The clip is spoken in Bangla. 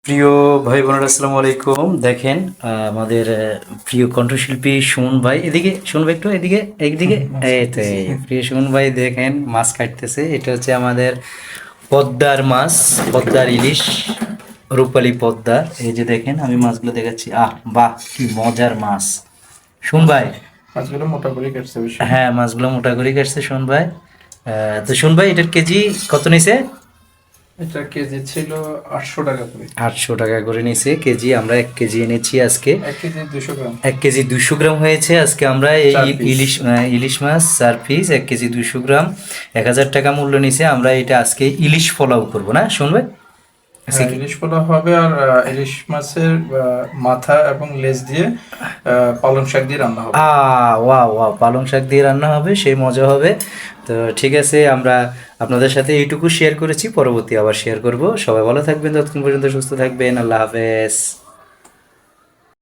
প্রিয় ভাই বোনেরা আসসালামু আলাইকুম। দেখেন আমাদের প্রিয় কণ্ঠশিল্পী সুমন ভাই, এদিকে সুমন ভাই, একটু এদিকে একদিকে। মাছ এই তো কাটতেছি। প্রিয় সুমন ভাই দেখেন মাছ কাটতেছে। এটা হচ্ছে আমাদের পদ্মার মাছ, পদ্মার ইলিশ, রূপালী পদ্মার। এই যে দেখেন আমি মাছগুলো দেখাচ্ছি, বাহ কি মজার মাছ সুমন ভাই। মাছগুলো মোটা করে কাটছে বেশি। হ্যাঁ, মাছগুলো মোটা করে কাটছে সুমন ভাই। তো সুমন ভাই, এটার কেজি কত নিছে? এটা কেজি ছিল 800 টাকা করে। 800 টাকা করে নিছে কেজি। আমরা 1 কেজি এনেছি আজকে। 1 কেজি 200 গ্রাম। 1 কেজি 200 গ্রাম হয়েছে আজকে। আমরা এই 4 পিস। ইলিশ মাছ 4 পিস, 1 কেজি 200 গ্রাম, 1,000 টাকা মূল্য নিছে। আমরা এটা আজকে ইলিশ পোলাও করবো, না শুনবে? আজকে হ্যাঁ, কি ইলিশ পোলাও হবে। আর ইলিশ মাছের মাথা এবং লেজ দিয়ে পালং শাক দিয়ে রান্না হবে। ওয়া ওয়া পালং শাক দিয়ে রান্না হবে, সেই মজা হবে। তো ঠিক আছে, আমরা আপনাদের সাথে এইটুকু শেয়ার করেছি, পরবর্তী আবার শেয়ার করব। সবাই ভালো থাকবেন, ততক্ষণ পর্যন্ত সুস্থ থাকবেন। আল্লাহ হাফেজ।